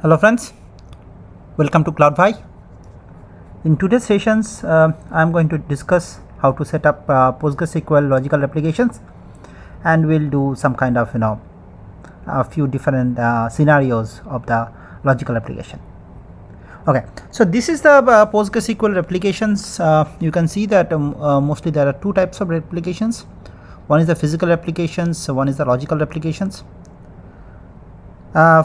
Hello friends, welcome to CloudVi. In today's sessions, I am going to discuss how to set up PostgreSQL logical applications, and we'll do some kind of a few different scenarios of the logical application. Okay, so this is the PostgreSQL replications. You can see that mostly there are two types of replications. One is the physical replications, one is the logical replications.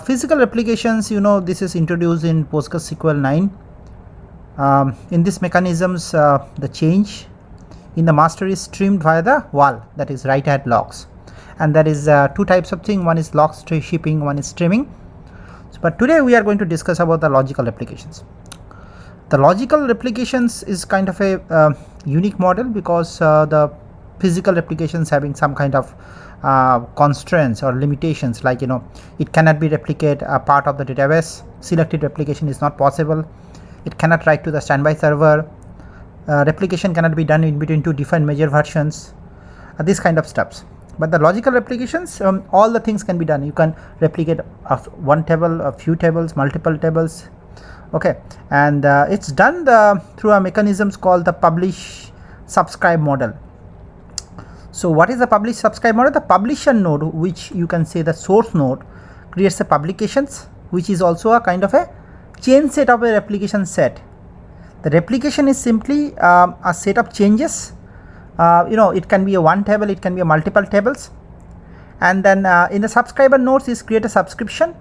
Physical replications, this is introduced in PostgreSQL 9. In these mechanisms, the change in the master is streamed via the wall, that is write add logs, and that is two types of thing. One is log shipping, one is streaming. But today we are going to discuss about the logical applications. The logical replications is kind of a unique model because the physical applications having some kind of constraints or limitations, like it cannot be replicate a part of the database. Selected replication is not possible. It cannot write to the standby server. Replication cannot be done in between two different major versions. This kind of stuffs. But the logical replications, all the things can be done. You can replicate one table, a few tables, multiple tables. Okay, and it's done through a mechanisms called the publish subscribe model. So what is the publish subscribe model? The publisher node, which you can say the source node, creates the publications, which is also a kind of a chain set of a replication set. The replication is simply a set of changes. It can be a one table, it can be a multiple tables, and then in the subscriber nodes is create a subscription,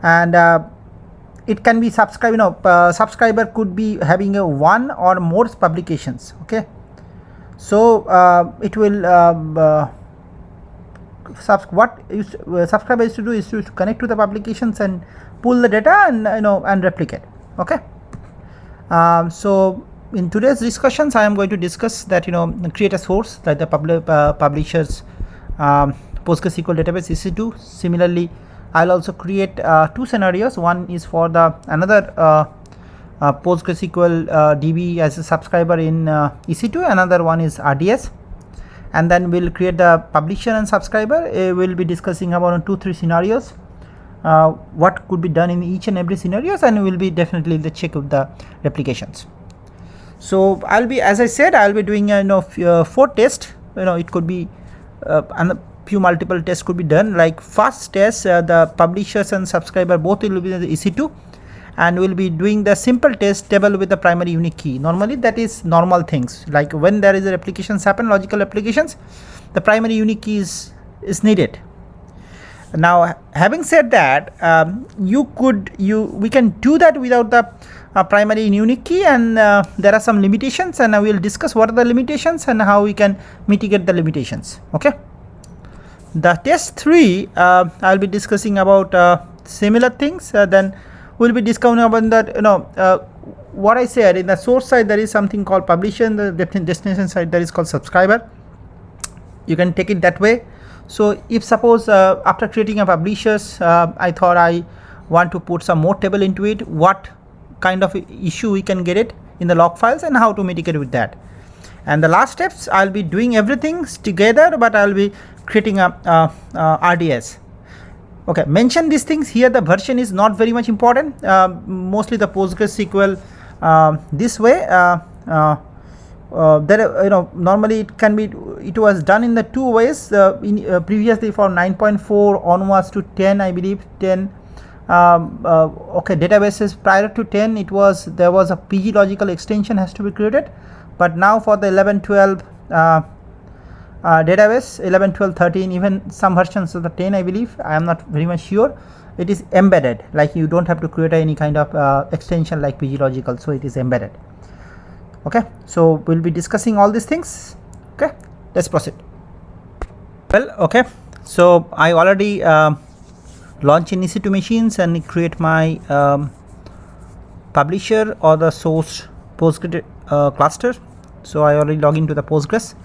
and it can be subscriber could be having a one or more publications. Okay, so it will what subscriber is to do is to connect to the publications and pull the data and and replicate. Okay, so in today's discussions I am going to discuss that create a source like the publishers PostgreSQL database EC2. Similarly, I'll also create two scenarios. One is for the another PostgreSQL DB as a subscriber in EC2. Another one is RDS, and then we'll create the publisher and subscriber. We'll be discussing about 2-3 scenarios, what could be done in each and every scenarios, and we'll be definitely the check of the replications. So I'll be, as I said, I'll be doing 4 tests. It could be and a few multiple tests could be done. Like first test, the publishers and subscriber both will be in the EC2, and we'll be doing the simple test table with the primary unique key. Normally that is normal things, like when there is a replications happen, logical applications, the primary unique key is needed. Now having said that, we can do that without the primary unique key, and there are some limitations, and I will discuss what are the limitations and how we can mitigate the limitations. Okay, the test 3 I'll be discussing about similar things. Then we'll be discussing about that what I said. In the source side there is something called publisher, and the destination side there is called subscriber. You can take it that way. So if suppose after creating a publishers, I thought I want to put some more table into it, what kind of issue we can get it in the log files and how to mitigate with that. And the last steps, I'll be doing everything together, but I'll be creating a RDS. Okay, mention these things here. The version is not very much important. Mostly the PostgreSQL this way. There normally it was done in the two ways. Previously for 9.4 onwards to 10, I believe 10. Okay, databases prior to 10 there was a PG logical extension has to be created, but now for the 11, 12 database, 11, 12, 13, even some versions of the 10, I believe, I am not very much sure, it is embedded, like you don't have to create any kind of extension like PG logical, so it is embedded. Okay, so we'll be discussing all these things. Okay, let's proceed. Well, okay, so I already launch in EC2 machines and create my publisher or the source Postgres cluster. So I already log into the Postgres.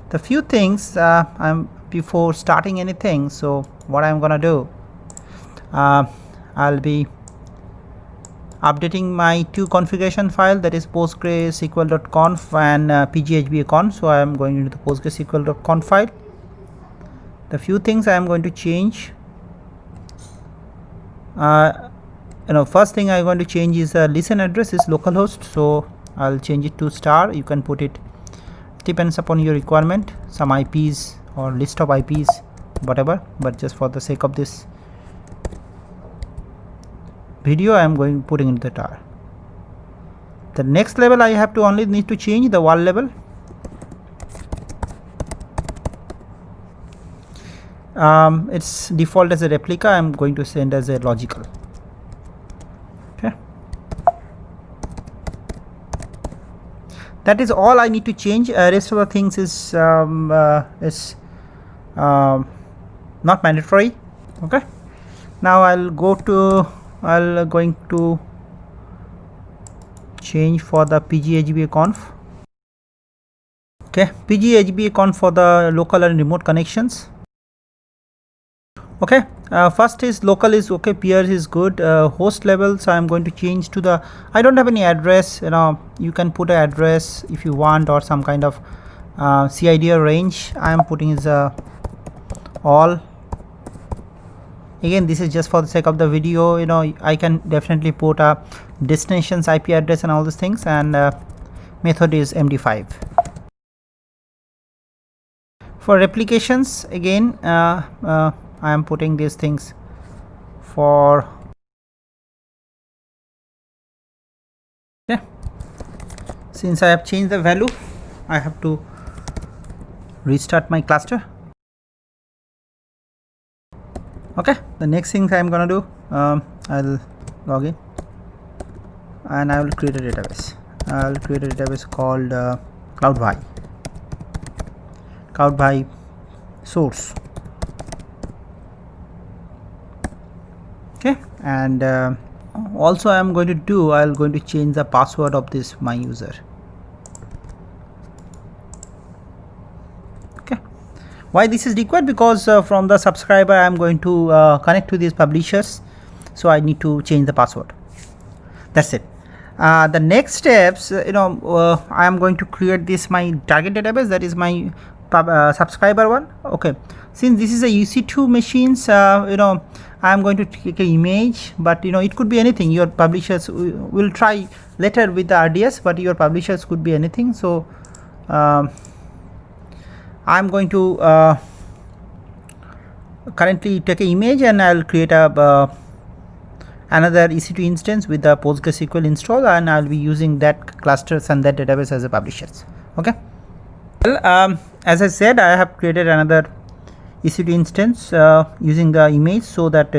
The few things before starting anything, so what I'm gonna do, I'll be updating my two configuration file, that is PostgreSQL.conf and pghbaconf. So I am going into the PostgreSQL.conf file. the few things I am going to change, first thing I'm going to change is listen address is localhost, so I'll change it to star. You can put it, depends upon your requirement, some IPs or list of IPs, whatever, but just for the sake of this video I am putting into the tar. The next level I have to only need to change the wall level. It's default as a replica. I am going to send as a logical. Okay, that is all I need to change. Rest of the things is not mandatory. Okay, now I'll going to change for the PGHBA conf. Okay, PGHBA conf for the local and remote connections. Okay, first is local is okay, peers is good. Host level, so I am going to change to the, I don't have any address, you can put an address if you want, or some kind of CID or range. I am putting is all. Again, this is just for the sake of the video. I can definitely put a destinations IP address and all these things, and method is MD5. For replications, again I am putting these things for, okay, since I have changed the value, I have to restart my cluster. Okay, the next thing I am gonna do, I'll log in and I will create a database. I'll create a database called cloudby source. Okay, and also I am going to change the password of this my user. Okay, why this is required? Because from the subscriber I am going to connect to these publishers, so I need to change the password. That's it. The next steps, I am going to create this my target database, that is my subscriber one. Okay, since this is a EC2 machines, I am going to take an image, but it could be anything. Your publishers will try later with the RDS, but your publishers could be anything. So I am going to currently take an image, and I will create a another EC2 instance with the PostgreSQL install, and I will be using that clusters and that database as a publishers. Okay, well, as I said, I have created another EC2 instance using the image, so that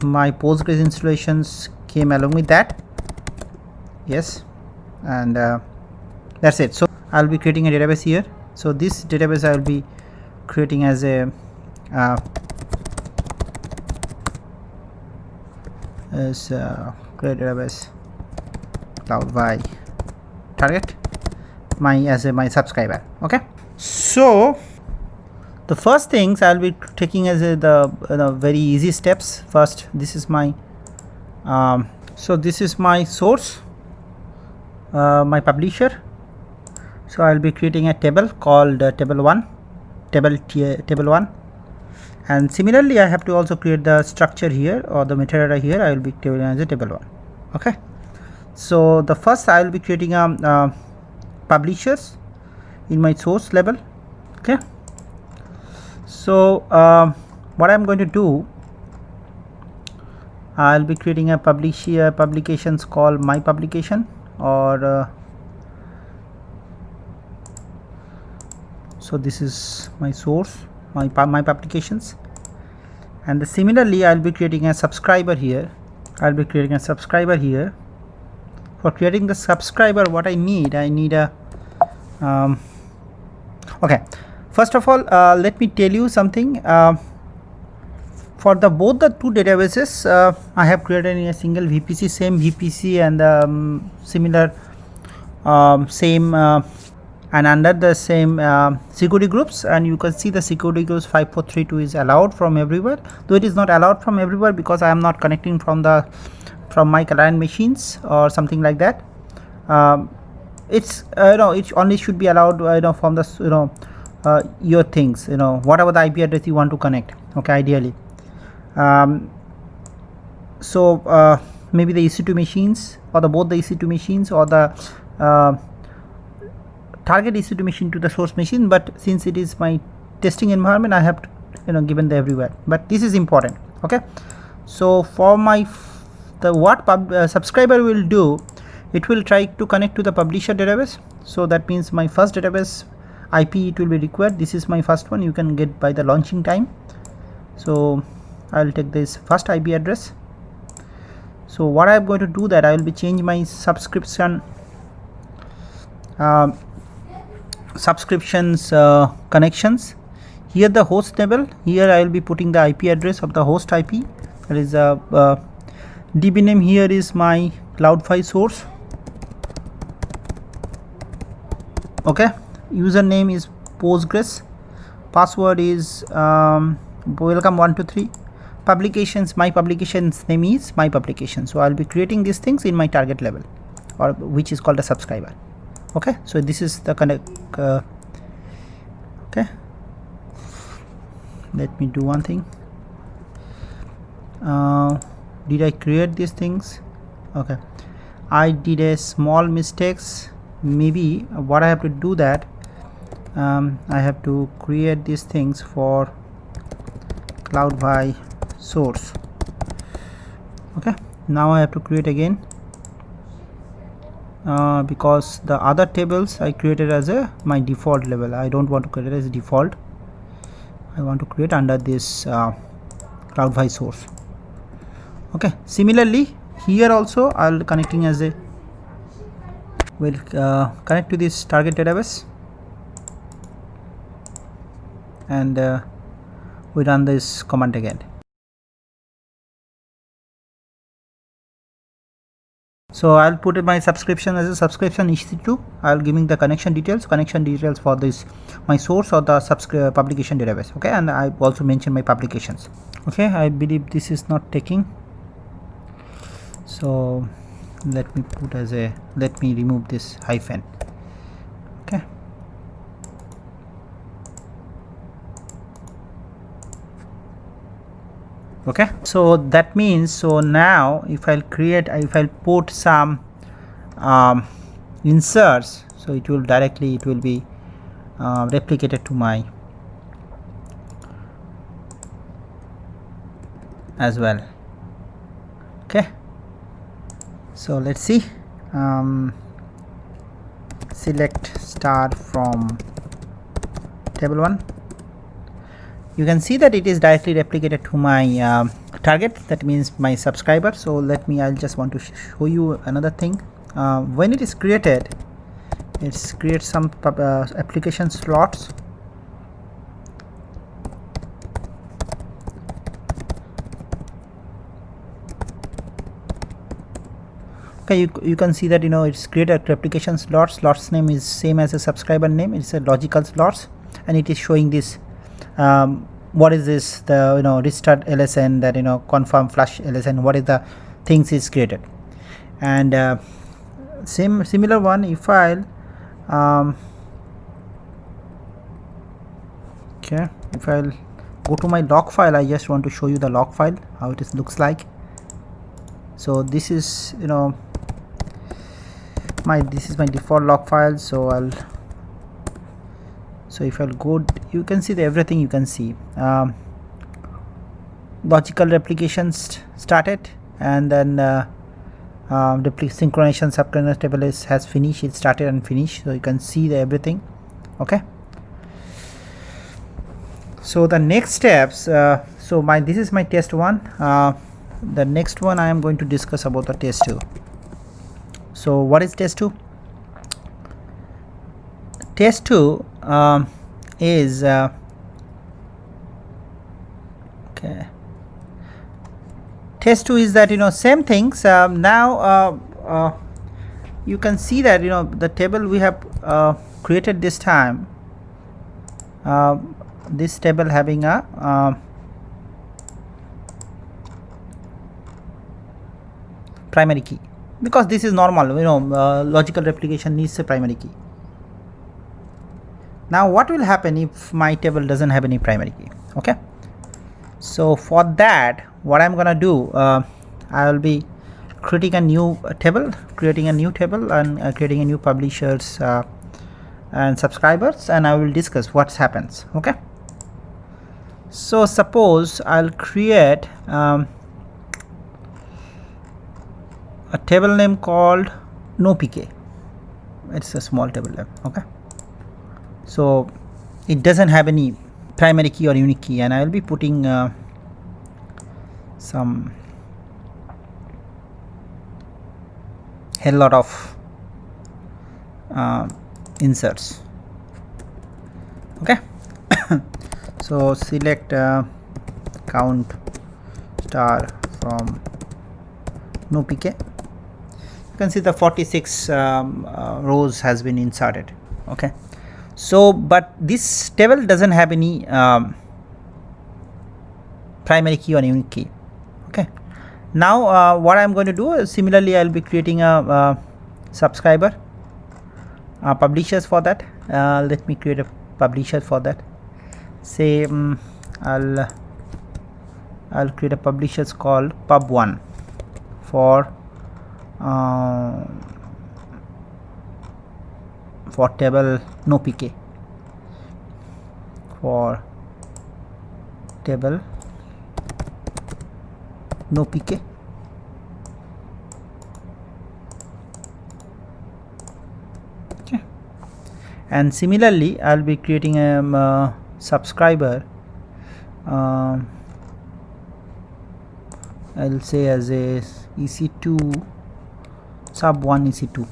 my Postgres installations came along with that. Yes, and that's it. So I'll be creating a database here. So this database I will be creating as a create database cloudby target as my subscriber. Okay, so the first things I'll be taking as the very easy steps. First, this is my so this is my source, my publisher. So I'll be creating a table called table 1, and similarly I have to also create the structure here, or the metadata here. I will be creating as a table 1. Okay, so the first I will be creating a publishers in my source level. Okay, so what I am going to do, I will be creating a publications called my publication, or so this is my source, my publications, and similarly I will be creating a subscriber here. I will be creating a subscriber here. For creating the subscriber, what I need a okay, first of all, let me tell you something. For both the two databases, I have created in a single VPC, same VPC, and similar same and under the same security groups, and you can see the security groups 5432 is allowed from everywhere, though it is not allowed from everywhere because I am not connecting from my client machines or something like that. It's it only should be allowed from the your things, whatever the IP address you want to connect, okay, ideally. So maybe the EC2 machines, or both the EC2 machines, or the target EC2 machine to the source machine, but since it is my testing environment, I have to, given the everywhere, but this is important. Okay, so for what subscriber will do, it will try to connect to the publisher database. So that means my first database IP it will be required. This is my first one, you can get by the launching time. So I will take this first IP address. So what I am going to do, that I will be change my subscriptions connections. Here the host table, here I will be putting the IP address of the host IP, that is DB name here is my cloud5 source. Okay, username is Postgres, password is welcome123, publications, my publications name is my publication. So I'll be creating these things in my target level, or which is called a subscriber. Okay, so this is the connect. Okay, let me do one thing. Did I create these things? Okay, I did a small mistakes. Maybe what I have to do, that I have to create these things for cloud5 source. Okay, now I have to create again, because the other tables I created as my default level. I don't want to create it as default. I want to create under this cloud5 source. Okay, similarly here also I'll connecting as a will connect to this target database, and we run this command again. So I'll put my subscription as a subscription EC2. I'll giving the connection details for this my source or the publication database. Okay, and I also mentioned my publications. Okay, I believe this is not taking, so let me put as a, let me remove this hyphen. Okay, okay, so that means, so now if I'll put some inserts, so it will directly, it will be replicated to my as well. Okay, so let's see. Select star from table 1. You can see that it is directly replicated to my target, that means my subscriber. So let me, I'll just want to show you another thing. When it is created, it's create some application slots. Okay, you can see that it's created replication slots name is same as a subscriber name. It's a logical slots, and it is showing this what is this, the restart LSN, that confirm flush LSN, what is the things is created. And similar one, if I'll okay, if I'll go to my log file, I just want to show you the log file, how it is looks like. So this is this is my default log file. So if I'll go, you can see everything. You can see logical replications started, and then synchronization subcontainer table has finished. It started and finished, so you can see everything. Okay, so the next steps, so this is my test 1. The next one I am going to discuss about the test 2. So what is test 2? Test 2 is okay, test 2 is that same things. Now you can see that the table we have created this time, this table having a primary key, because this is normal, logical replication needs a primary key. Now what will happen if my table doesn't have any primary key? Okay, so for that what I'm gonna do, I will be creating a new table and creating a new publishers and subscribers, and I will discuss what happens. Okay, so suppose I'll create a table name called nopk. It's a small table name. Okay, so it doesn't have any primary key or unique key, and I will be putting some hell lot of inserts. Okay, so select count star from nopk. You can see the 46 rows has been inserted. Okay, so but this table doesn't have any primary key or unique key. Okay, now what I'm going to do is, similarly I'll be creating a subscriber publishers for that. Let me create a publisher for that. Say I'll create a publishers called pub1 for table nopk, for table nopk. Okay, and similarly I'll be creating a subscriber, I'll say as a ec2 sub1 ec2.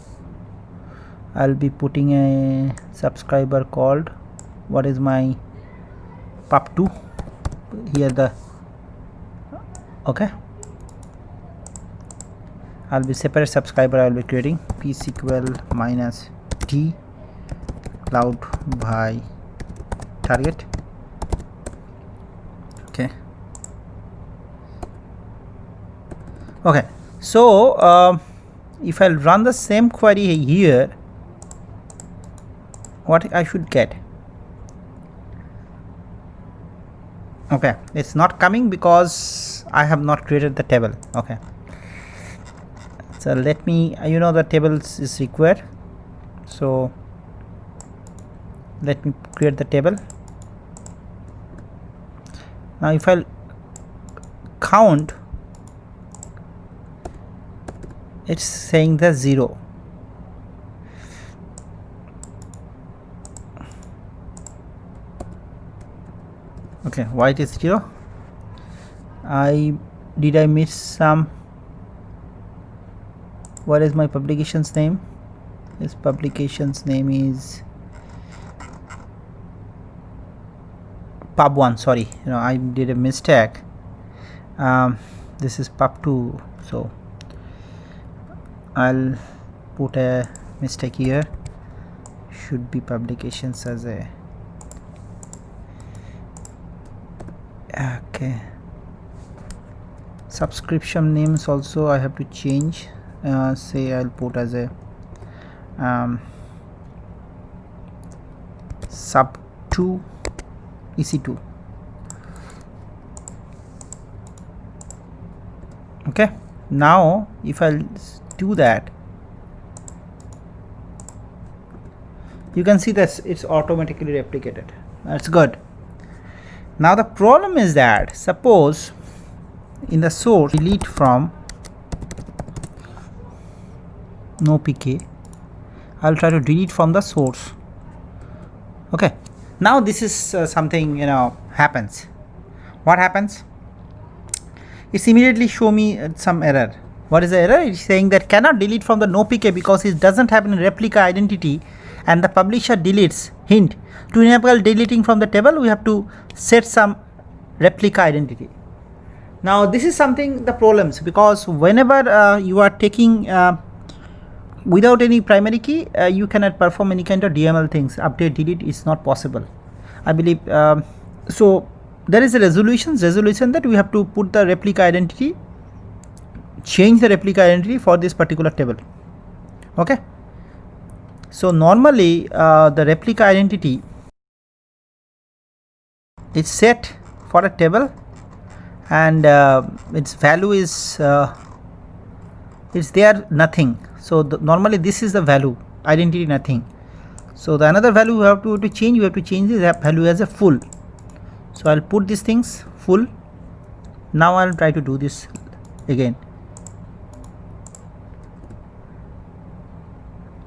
I'll be putting a subscriber called, what is my pub2 here, the okay, I'll be separate subscriber. I'll be creating PSQL -t cloud by target. Okay, so if I'll run the same query here, what I should get? Okay, it's not coming because I have not created the table. Okay, so let me, the tables is required, so let me create the table. Now if I'll count, it's saying the 0. Okay, why it is 0? Did I miss some? What is my publication's name? This publication's name is pub1. Sorry, I did a mistake. This is pub2, so I'll put a mistake here. Should be publications as a, okay, subscription names also I have to change. Say I'll put as a sub2 ec2. Okay, now if I'll do that, you can see that it's automatically replicated. That's good. Now the problem is that, suppose in the source delete from nopk, I'll try to delete from the source. Okay, now this is something happens. What happens? It's immediately show me some error. What is the error? It's saying that cannot delete from the nopk because it doesn't have any replica identity, and the publisher deletes. Hint: to enable deleting from the table, we have to set some replica identity. Now this is something the problems, because whenever you are taking without any primary key, you cannot perform any kind of DML things. Update, delete is not possible, I believe. So there is a resolution that we have to put the replica identity, change the replica identity for this particular table. Okay, so normally the replica identity it's set for a table, and its value is there nothing. So normally this is the value, identity nothing. So the another value you have to change, you have to change this value as a full. So I'll put these things full. Now I'll try to do this again.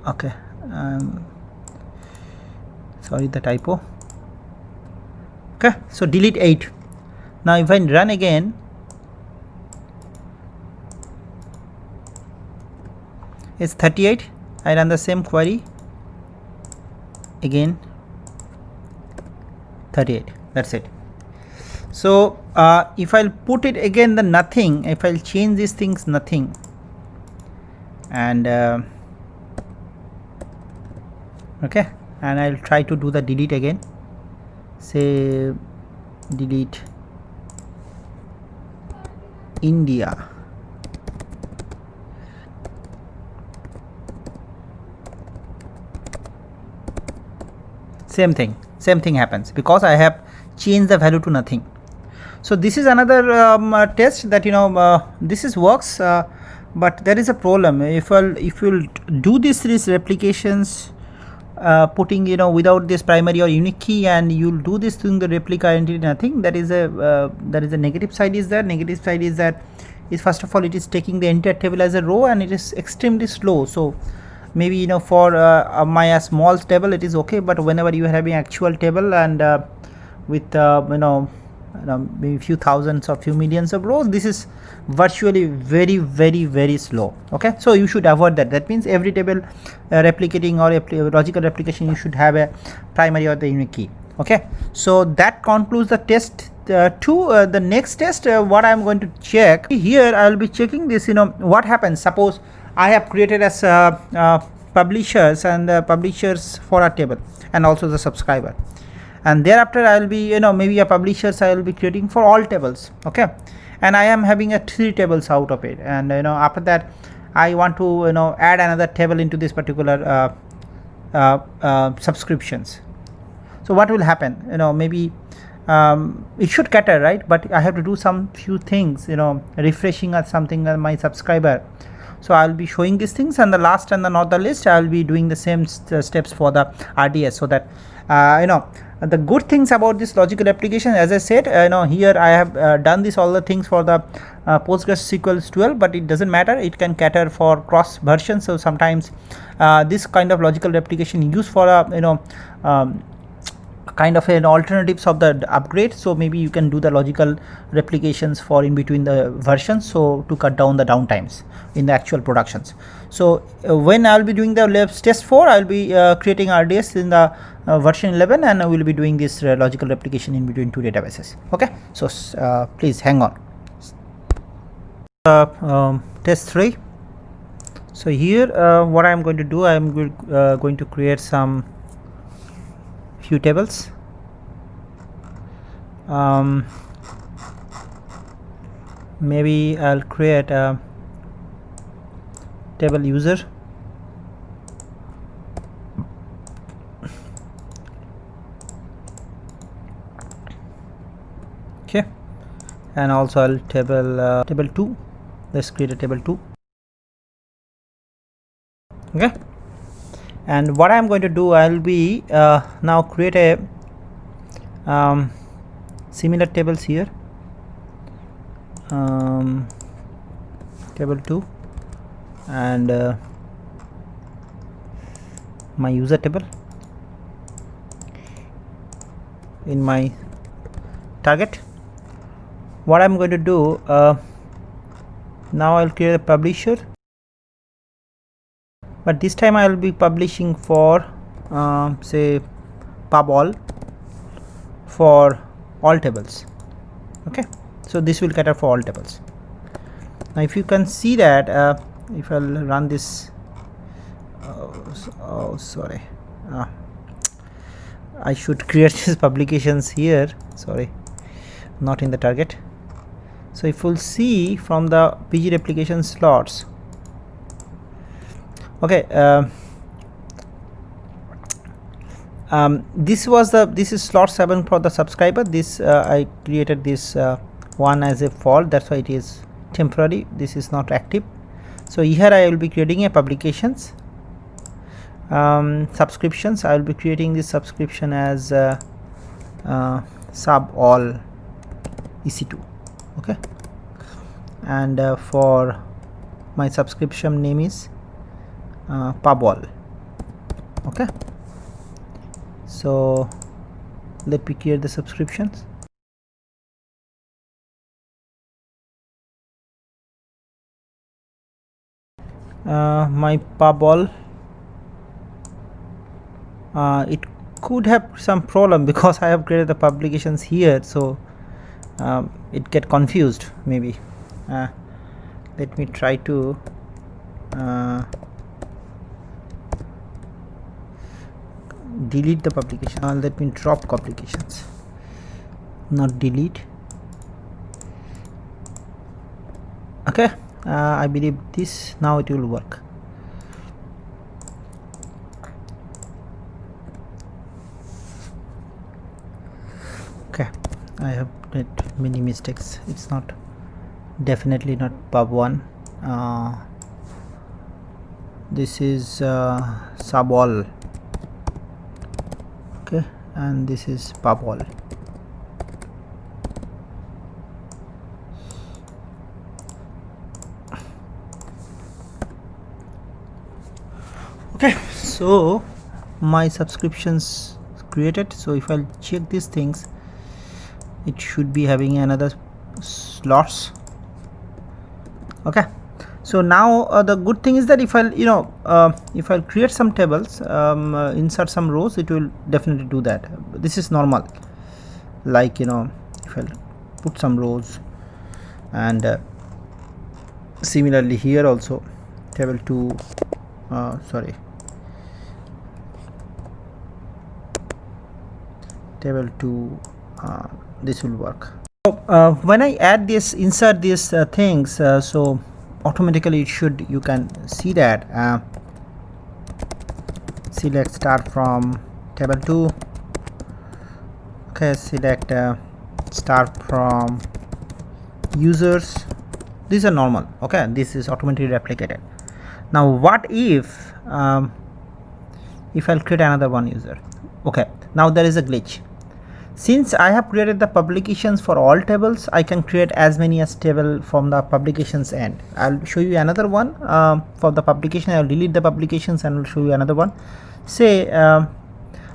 Okay, sorry, the typo. Okay, so delete 8. Now if I run again, it's 38. I run the same query again, 38. That's it. So if I'll put it again the nothing, if I'll change these things nothing, and okay, and I'll try to do the delete again, say delete India. Same thing happens because I have changed the value to nothing. So this is another test that this is works, but there is a problem. If you'll do these replications, putting without this primary or unique key, and you'll do this thing, the replica entity nothing, that is a negative side is there. Negative side is that is, first of all, it is taking the entire table as a row, and it is extremely slow. So maybe for my small table it is okay, but whenever you are having actual table and with maybe few thousands or few millions of rows, this is virtually very slow. Okay, so you should avoid that. That means every table replicating or logical replication, you should have a primary or the unique key. Okay, so that concludes the test 2. The next test, what I am going to check here, I will be checking this, what happens. Suppose I have created as publishers and publishers for a table, and also the subscriber, and thereafter I will be maybe a publishers I will be creating for all tables. Okay, and I am having 3 tables out of it, and after that I want to add another table into this particular subscriptions. So what will happen? Maybe it should cater, right? But I have to do some few things, refreshing or something on my subscriber. So I'll be showing these things, and the last and not the least, I'll be doing the same steps for the RDS, so that the good things about this logical application, as I said, here I have done this all the things for the PostgreSQL 12, but it doesn't matter, it can cater for cross versions. So sometimes this kind of logical application used for kind of an alternatives of the upgrade. So maybe you can do the logical replications for in between the versions, so to cut down the downtimes in the actual productions. So when I'll be doing the test 4, I'll be creating RDS in the version 11, and I will be doing this logical replication in between 2 databases. Okay, so please hang on. Test 3. So here what I am going to do, I am going to create some few tables. Maybe I'll create a table user, okay, and also I'll table 2. Let's create a table 2. Okay, and what I'm going to do, I'll be now create a similar tables here, table 2, and my user table in my target. What I'm going to do, now I'll create a publisher, but this time I will be publishing for say pub all for all tables. Okay, so this will cater for all tables. Now if you can see that if I'll run this, sorry, I should create these publications here, sorry, not in the target. So if we'll see from the PG replication slots, okay, this is slot 7 for the subscriber. This I created this one as a fault, that's why it is temporary, this is not active. So here I will be creating a publications, subscriptions. I will be creating this subscription as sub all EC2. Okay, and for my subscription name is pub all. Okay, so let me create the subscriptions. My pub all, it could have some problem because I have created the publications here, so it get confused maybe. Let me try to delete the publication. Let me drop publications, not delete. Okay, I believe this now it will work. Okay, I have made many mistakes. It's not, definitely not pub1. This is sub all. Okay, and this is pub all. Okay, so my subscriptions created. So if I'll check these things, it should be having another slots. Okay, so now the good thing is that if I'll if I'll create some tables, insert some rows, it will definitely do that. This is normal, like if I'll put some rows, and similarly here also table 2 table 2, this will work. So when I add this, insert these things, so automatically it should, you can see that select start from table 2. Okay, select start from users. These are normal. Okay, this is automatically replicated. Now what if I'll create another one user? Okay, now there is a glitch. Since I have created the publications for all tables, I can create as many as table from the publications end. I'll show you another one for the publication. I'll delete the publications and I'll show you another one. Say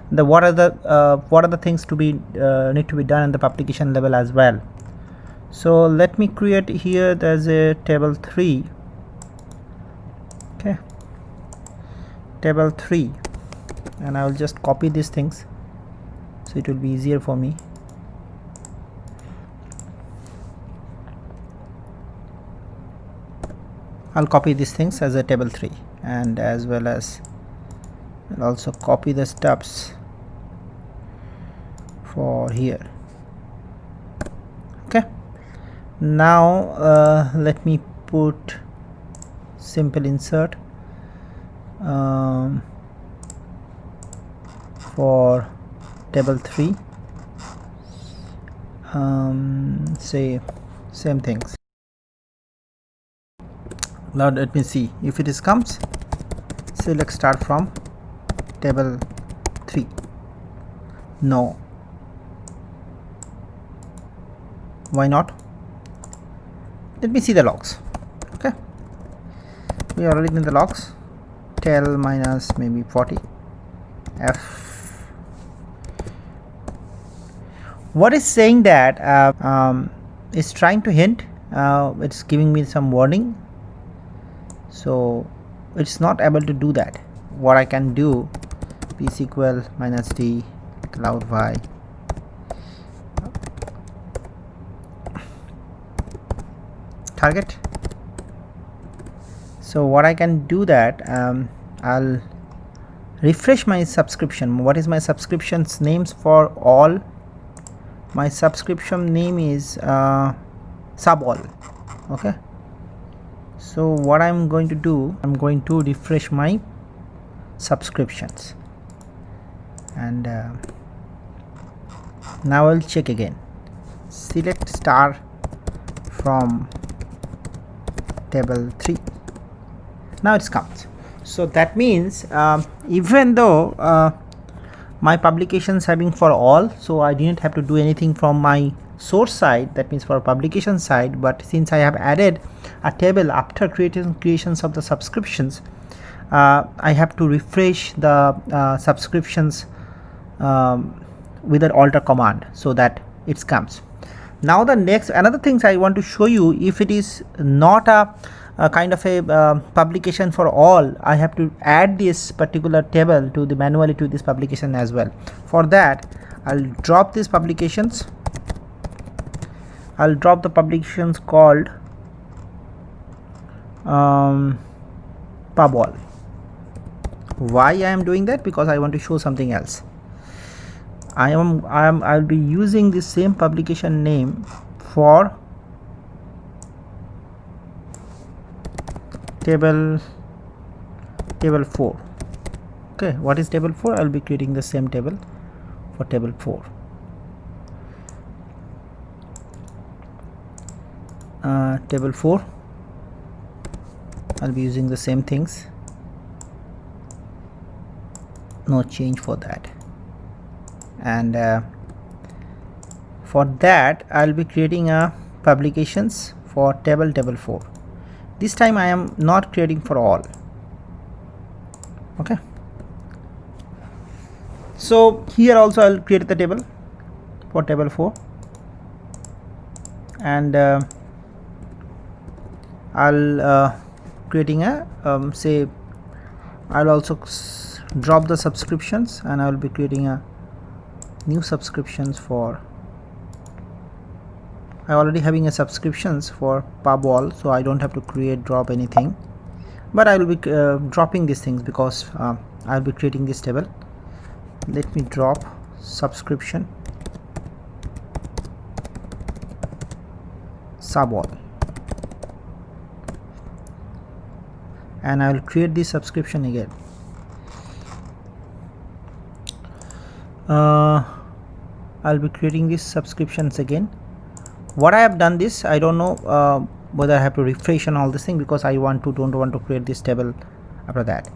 what are the things to be need to be done in the publication level as well. So let me create here, there's a table 3. Okay, table 3, and I will just copy these things, so it will be easier for me. I'll copy these things as a table 3, and as well as I'll also copy the stubs for here. Okay, now let me put simple insert for table 3, say same things. Now let me see if it is comes. Select start from table 3. No, why not? Let me see the logs. Okay, we are already in the logs. Tel minus maybe 40 f. What is saying that it's trying to hint, it's giving me some warning, so it's not able to do that. What I can do, PSQL minus d cloud y target. So what I can do that, I'll refresh my subscription. What is my subscriptions names for all? My subscription name is sub all. Okay, so what I'm going to do, I'm going to refresh my subscriptions, and now I'll check again. Select star from table 3. Now it comes. So that means even though my publications having for all, so I didn't have to do anything from my source side, that means for publication side, but since I have added a table after creations of the subscriptions, I have to refresh the subscriptions with an alter command so that it comes. Now the next another things I want to show you, if it is not a kind of a publication for all, I have to add this particular table to the manually to this publication as well. For that I'll drop these publications. I'll drop the publications called pub all. Why I am doing that? Because I want to show something else. I'll be using the same publication name for table 4. Okay, what is table 4? I'll be creating the same table for table 4. Table 4, I'll be using the same things, no change for that. And for that I'll be creating a publications for table 4. This time I am not creating for all. Okay, so here also I'll create the table for table 4, and I'll creating a say I'll also drop the subscriptions, and I'll be creating a new subscriptions for, I already having a subscriptions for pub all, so I don't have to drop anything, but I will be dropping these things because I'll be creating this table. Let me drop subscription sub all, and I will create this subscription again. I'll be creating these subscriptions again. What I have done this, I don't know whether I have to refresh on all this thing, because I don't want to create this table after that.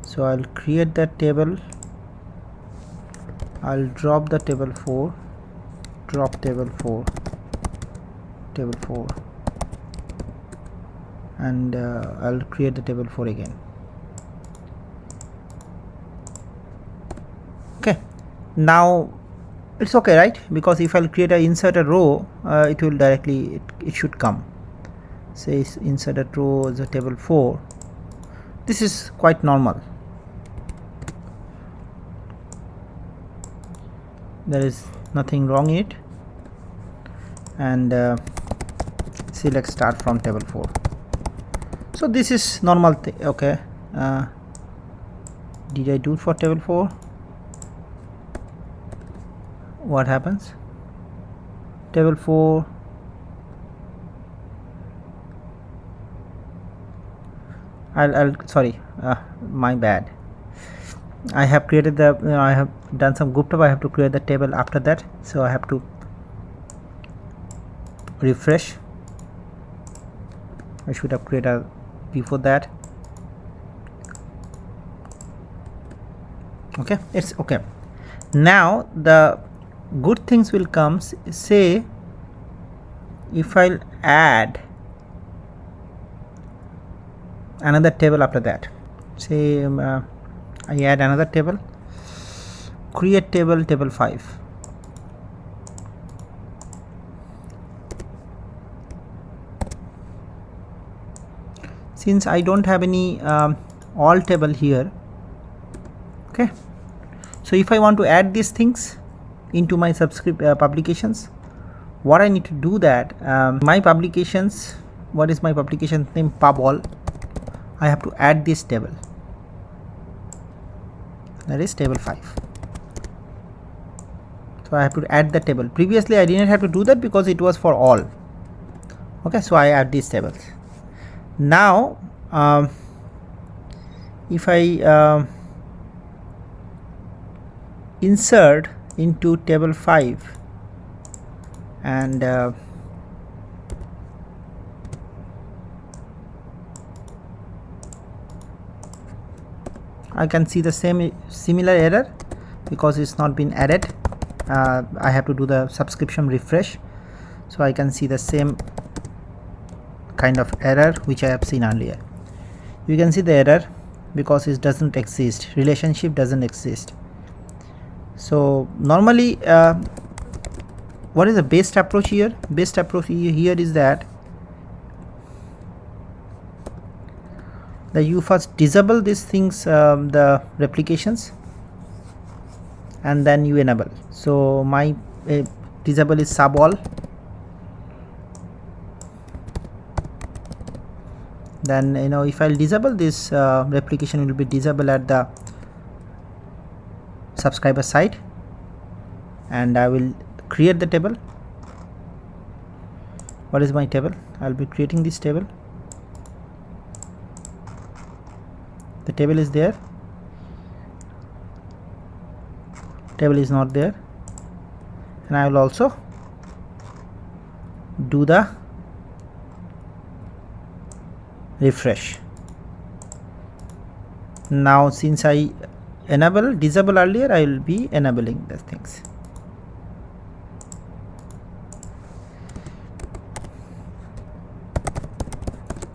So I'll create that table, I'll drop the table 4, drop table 4, and I'll create the table 4 again. Okay, now it's okay, right? Because if I'll create a insert a row, it will directly it should come. Say insert a row as a table 4. This is quite normal. There is nothing wrong in it. And select start from table 4. So this is normal thing. Okay, did I do for table 4? What happens? Table 4, I'll sorry, my bad. I have created the I have done some Gupta. I have to create the table after that, so I have to refresh. I should have created before that. Okay, it's okay. Now the good things will come. Say if I'll add another table after that, say I add another table, create table 5. Since I don't have any all table here, okay, so if I want to add these things into my publications, what I need to do that, my publications, what is my publication name? Pub all. I have to add this table, that is table 5. So I have to add the table. Previously I didn't have to do that because it was for all. Okay, so I add these tables. Now if I insert into table 5 and I can see the similar error because it's not been added. I have to do the subscription refresh, so I can see the same kind of error which I have seen earlier. You can see the error because it doesn't exist, relationship doesn't exist. So normally what is the best approach here? Best approach here is that you first disable these things, the replications, and then you enable. So my disable is sub all, then if I'll disable this replication, will be disable at the subscriber side, and I will create the table. What is my table? I'll be creating this table. The table is there, table is not there, and I will also do the refresh. Now since I disable earlier, I will be enabling the things.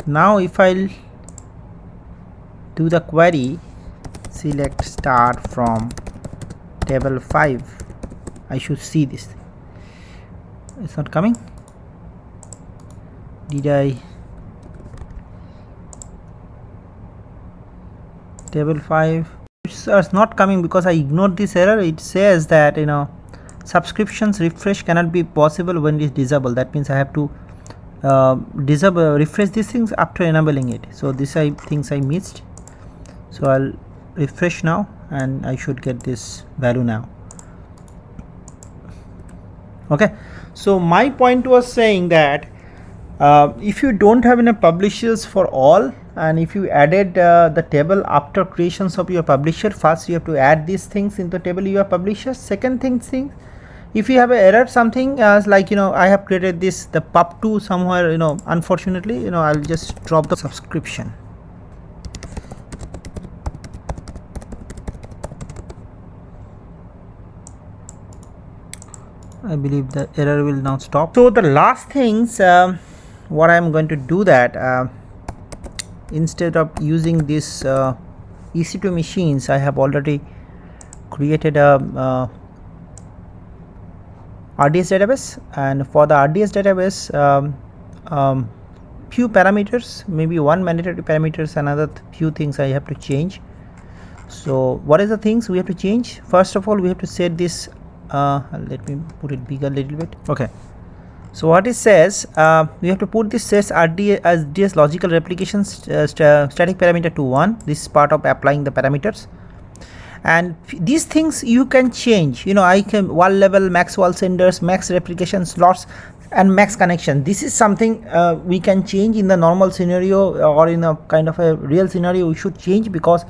Now if I'll do the query, select start from table 5, I should see this. It's not coming. Did I? Table 5, it's not coming because I ignored this error. It says that subscriptions refresh cannot be possible when it is disabled. That means I have to refresh these things after enabling it. So this things I missed. So I'll refresh now and I should get this value now. Okay, so my point was saying that if you don't have enough publishers for all, and if you added the table after creations of your publisher, first you have to add these things into the table your publisher. Second thing, if you have an error something like I have created this the pub2 somewhere, unfortunately I'll just drop the subscription. I believe the error will now stop. So the last things what I am going to do that instead of using this EC2 machines, I have already created a RDS database, and for the RDS database few parameters, maybe one mandatory parameters, another few things I have to change. So what is the things we have to change? First of all, we have to set this let me put it bigger a little bit. Okay, so what it says, we have to put this sets RDS logical replication static parameter to 1. This is part of applying the parameters, and these things you can change. I can wall level, max wall senders, max replication slots, and max connection. This is something we can change in the normal scenario, or in a kind of a real scenario we should change, because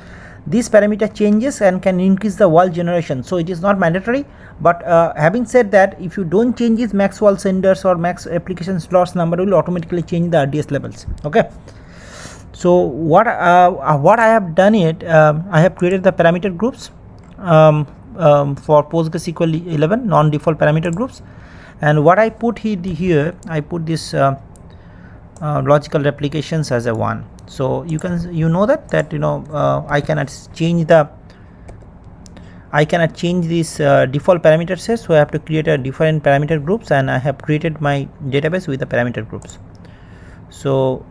this parameter changes and can increase the wall generation. So it is not mandatory, but having said that, if you don't change this max wall senders or max application slots number, will automatically change the RDS levels. Okay, so what I have done it, I have created the parameter groups for PostgreSQL 11 non-default parameter groups, and what I put here I put this logical replications as a 1. So you know that I cannot change this default parameter set, so I have to create a different parameter groups, and I have created my database with the parameter groups. So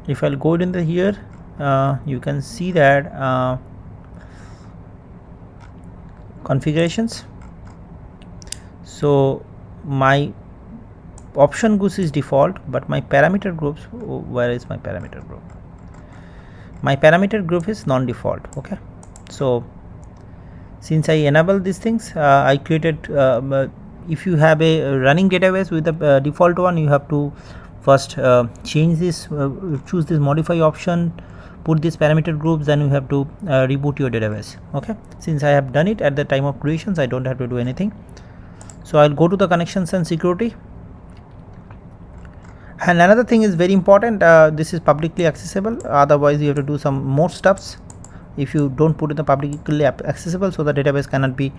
if I'll go in here, you can see that configurations. So my option groups is default, but my parameter groups, where is my parameter group? My parameter group is non-default. Okay, so since I enable these things, I created if you have a running database with the default one, you have to first change this, choose this modify option, put these parameter groups, then you have to reboot your database. Okay, since I have done it at the time of creations, I don't have to do anything. So I'll go to the connections and security. And another thing is very important, this is publicly accessible, otherwise you have to do some more steps if you don't put it in publicly accessible, so the database cannot be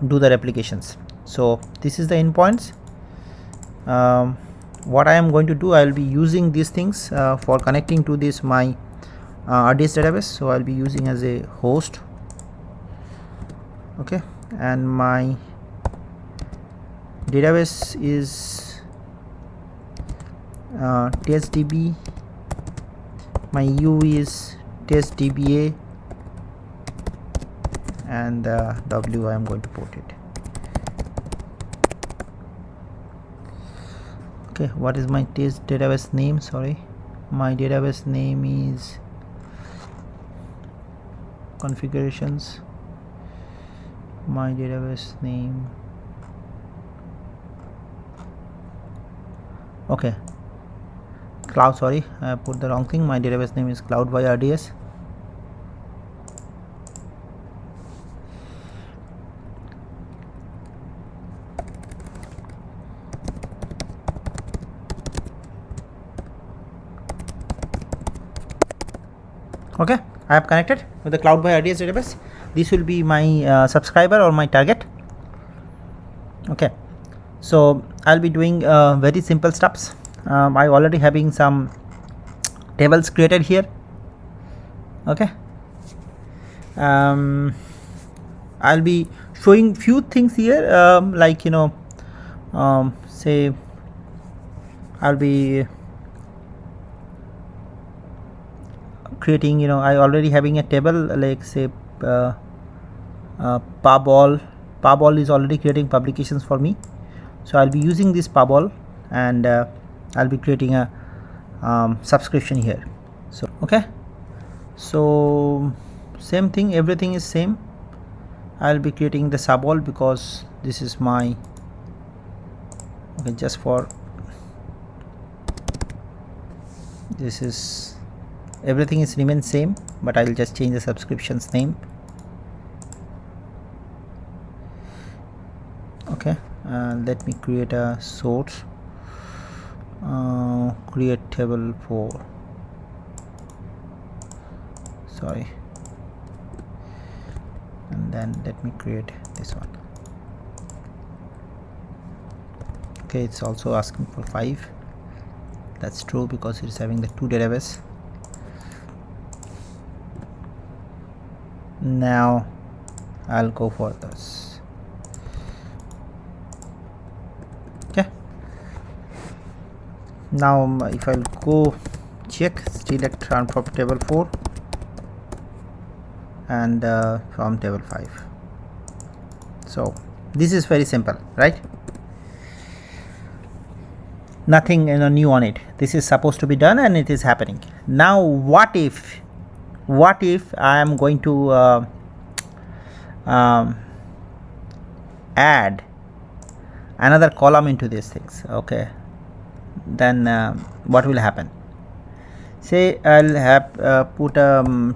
do the replications. So this is the endpoints. What I am going to do, I will be using these things for connecting to this my RDS database. So I'll be using as a host. Okay, and my database is testdb, my U is testdba, and W I am going to put it. Okay, what is my test database name? Sorry, my database name is configurations, my database name, okay, cloud, sorry, I put the wrong thing. My database name is cloud by RDS. Okay, I have connected with the cloud by RDS database. This will be my subscriber or my target. Okay, so I'll be doing very simple steps. I already having some tables created here. Okay, I'll be showing few things here, like say I'll be creating, I already having a table, like say puball is already creating publications for me. So I'll be using this puball, and I'll be creating a subscription here. So okay, so same thing, everything is same. I'll be creating the suball because this is my, okay, just for this is everything is remain same, but I'll just change the subscriptions name. Okay, let me create a source, create table for, sorry, and then let me create this one. Okay, it's also asking for 5. That's true because it's having the 2 database. Now I'll go for this. Okay, now if I'll go check, select from table 4 and from table 5. So this is very simple, right? Nothing new on it. This is supposed to be done and it is happening. Now what if I am going to add another column into these things? Okay, then what will happen? Say I'll have put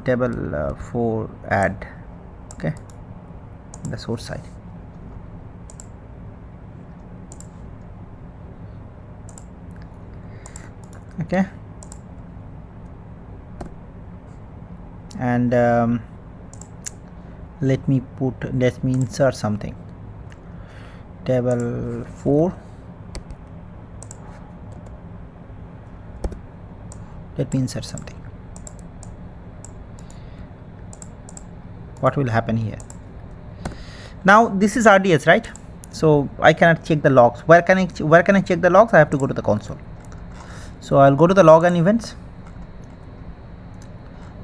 table 4 add, okay, the source side. Okay, and let me insert something, table 4, let me insert something. What will happen here? Now this is RDS, right? So I cannot check the logs. Where can I check the logs? I have to go to the console. So I'll go to the log and events,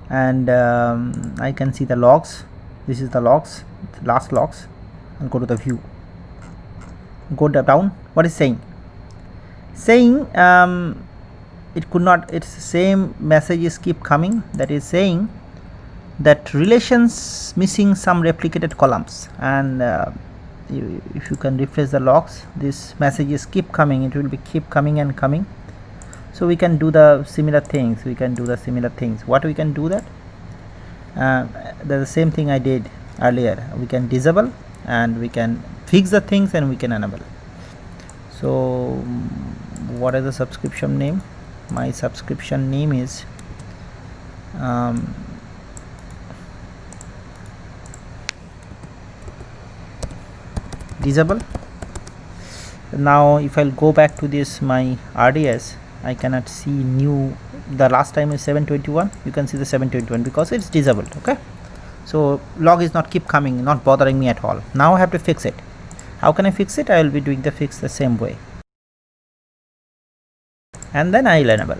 and I can see the logs. This is the logs, the last logs. I'll go to the view, go down. What is saying it could not, its same messages keep coming, that is saying that relations missing some replicated columns. And if you can refresh the logs, these messages keep coming, it will be keep coming and coming. So we can do the similar things. What we can do that, the same thing I did earlier. We can disable and we can fix the things and we can enable. So what is the subscription name? My subscription name is disable. Now if I'll go back to this my RDS, I cannot see new. The last time is 721. You can see the 721 because it's disabled. Okay, so log is not keep coming, not bothering me at all. Now I have to fix it. How can I fix it? I will be doing the fix the same way, and then I'll enable.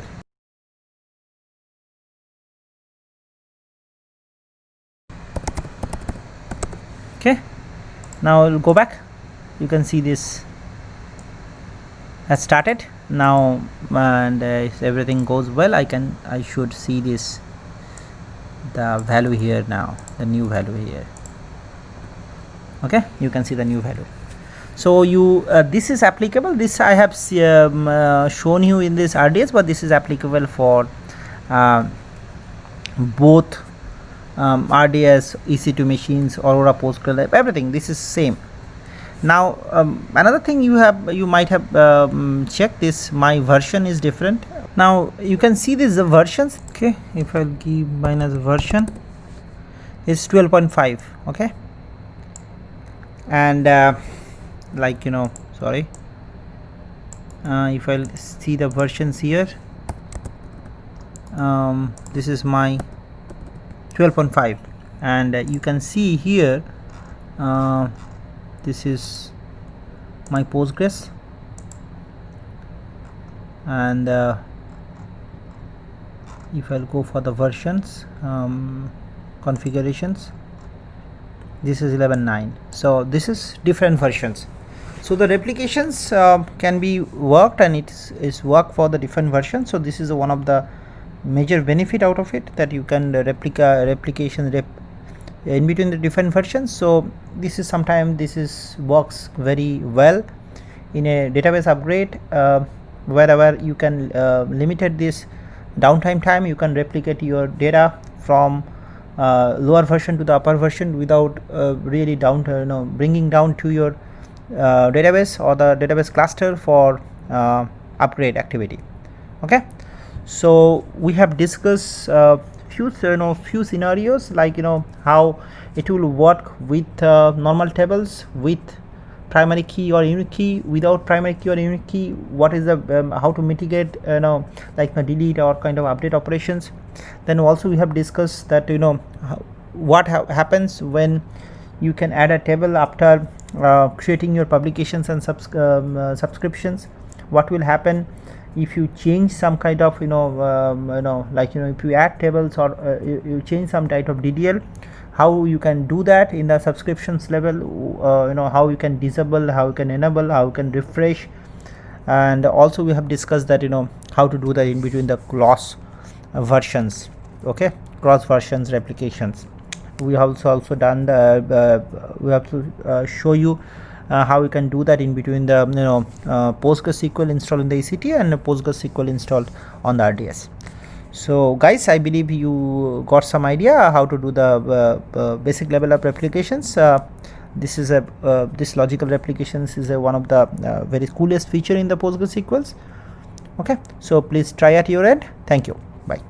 Okay, now I'll go back. You can see this has started now, and if everything goes well, I should see this, the value here now, the new value here. Okay, you can see the new value. So you this is applicable. This I have shown you in this RDS, but this is applicable for both RDS, EC2 machines, Aurora, PostgreSQL, everything. This is same. Now another thing you might have checked this, my version is different. Now you can see this the versions. Okay, if I'll give minus version is 12.5. okay, and like sorry, if I'll see the versions here, this is my 12.5, and you can see here this is my Postgres, and if I'll go for the versions configurations, this is 11.9. so this is different versions. So the replications can be worked, and it is work for the different versions. So this is one of the major benefit out of it, that you can replication in between the different versions. So this is sometimes works very well in a database upgrade, wherever you can limited this downtime time. You can replicate your data from lower version to the upper version without really bringing down to your database or the database cluster for upgrade activity. Okay, so we have discussed few scenarios, like how it will work with normal tables, with primary key or unique key, without primary key or unique key. What is the how to mitigate like delete or kind of update operations. Then also we have discussed that what happens when you can add a table after creating your publications and subscriptions. What will happen if you change some kind of like if you add tables or you change some type of DDL, how you can do that in the subscriptions level, how you can disable, how you can enable, how you can refresh. And also we have discussed that how to do that in between the cross versions. Okay, cross versions replications. We have also done the we have to show you how you can do that in between the PostgreSQL installed in the EC2 and PostgreSQL installed on the RDS. So guys, I believe you got some idea how to do the basic level of replications. This is this logical replications is one of the very coolest feature in the PostgreSQL. Okay, so please try at your end. Thank you. Bye.